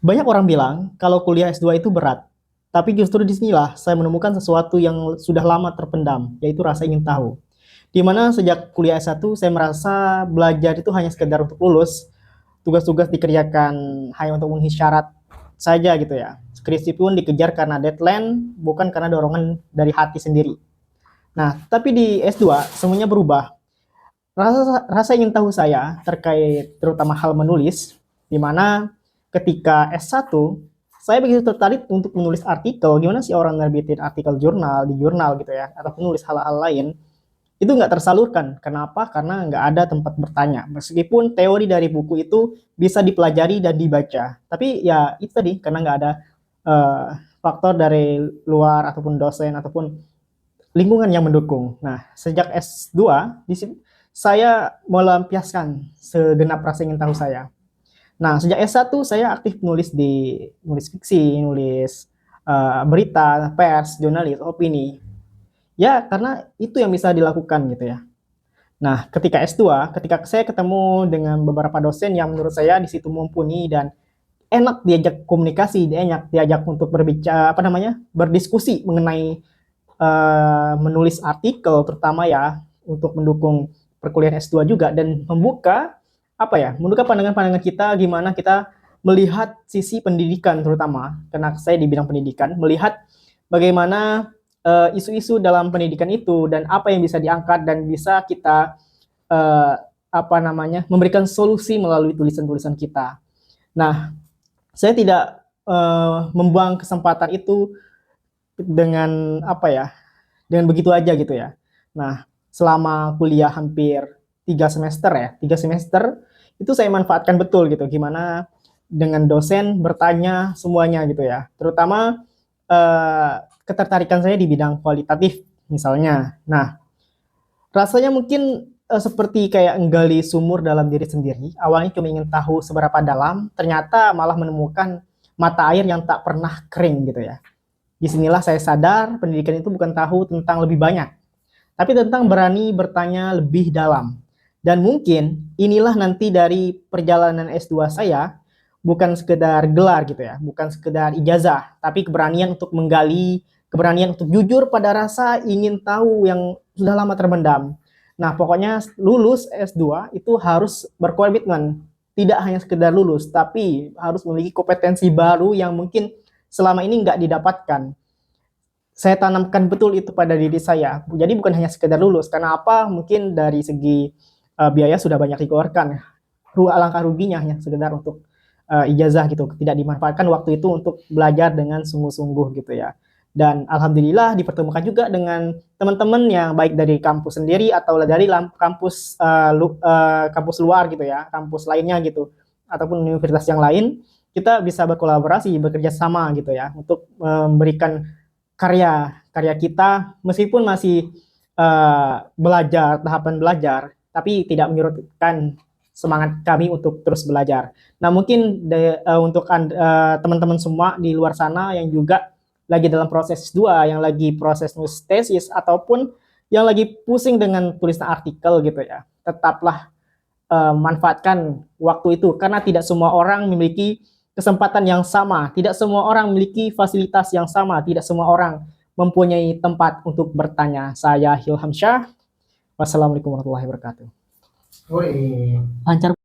Banyak orang bilang kalau kuliah S2 itu berat, tapi justru disinilah saya menemukan sesuatu yang sudah lama terpendam, yaitu rasa ingin tahu. Di mana sejak kuliah S1 saya merasa belajar itu hanya sekedar untuk lulus, tugas-tugas dikerjakan hanya untuk memenuhi syarat saja gitu ya. Skripsi pun dikejar karena deadline, bukan karena dorongan dari hati sendiri. Nah, tapi di S2 semuanya berubah. Rasa ingin tahu saya terkait terutama hal menulis, di mana ketika S1 saya begitu tertarik untuk menulis artikel, gimana sih orang nerbitin artikel jurnal di jurnal gitu ya, atau menulis hal-hal lain, itu nggak tersalurkan. Kenapa? Karena nggak ada tempat bertanya. Meskipun teori dari buku itu bisa dipelajari dan dibaca, tapi ya itu tadi karena nggak ada uh, faktor dari luar ataupun dosen ataupun lingkungan yang mendukung. Nah, sejak S2 di sini saya melampiaskan segenap rasa ingin tahu saya. Nah, sejak S1 saya aktif nulis fiksi, nulis berita, pers, jurnalis, opini. Ya, karena itu yang bisa dilakukan gitu ya. Nah, ketika S2, ketika saya ketemu dengan beberapa dosen yang menurut saya di situ mumpuni dan enak diajak komunikasi, enak diajak untuk berbicara, apa namanya, berdiskusi mengenai menulis artikel terutama ya untuk mendukung perkuliahan S2 juga dan membuka apa ya, membuka pandangan-pandangan kita gimana kita melihat sisi pendidikan terutama karena saya di bidang pendidikan, melihat bagaimana isu-isu dalam pendidikan itu dan apa yang bisa diangkat dan bisa kita uh, apa namanya memberikan solusi melalui tulisan-tulisan kita. Nah, saya tidak membuang kesempatan itu dengan apa ya, dengan begitu aja gitu ya. Nah, selama kuliah hampir 3 semester ya, 3 semester itu saya manfaatkan betul gitu. Gimana dengan dosen bertanya semuanya gitu ya. Terutama ketertarikan saya di bidang kualitatif misalnya. Nah, rasanya mungkin seperti kayak menggali sumur dalam diri sendiri. Awalnya cuma ingin tahu seberapa dalam, ternyata malah menemukan mata air yang tak pernah kering gitu ya. Disinilah saya sadar pendidikan itu bukan tahu tentang lebih banyak, tapi tentang berani bertanya lebih dalam. Dan mungkin inilah nanti dari perjalanan S2 saya, bukan sekedar gelar gitu ya, bukan sekedar ijazah, tapi keberanian untuk menggali, keberanian untuk jujur pada rasa ingin tahu yang sudah lama terpendam. Nah, pokoknya lulus S2 itu harus berkomitmen, tidak hanya sekedar lulus, tapi harus memiliki kompetensi baru yang mungkin selama ini nggak didapatkan. Saya tanamkan betul itu pada diri saya. Jadi bukan hanya sekedar lulus, karena apa? Mungkin dari segi biaya sudah banyak dikeluarkan. Alangkah ruginya hanya sekedar untuk ijazah gitu, tidak dimanfaatkan waktu itu untuk belajar dengan sungguh-sungguh gitu ya. Dan alhamdulillah dipertemukan juga dengan teman-teman yang baik dari kampus sendiri atau dari kampus kampus luar gitu ya, kampus lainnya gitu, ataupun universitas yang lain, kita bisa berkolaborasi, bekerja sama gitu ya, untuk memberikan karya kita meskipun masih belajar, tahapan belajar, tapi tidak menyurutkan semangat kami untuk terus belajar. Nah, mungkin untuk teman-teman semua di luar sana yang juga lagi dalam proses dua, yang lagi proses nulis tesis ataupun yang lagi pusing dengan tulisan artikel gitu ya, tetaplah manfaatkan waktu itu karena tidak semua orang memiliki kesempatan yang sama, tidak semua orang memiliki fasilitas yang sama, tidak semua orang mempunyai tempat untuk bertanya. Saya Hilham Syah. Wassalamualaikum warahmatullahi wabarakatuh. Lancar.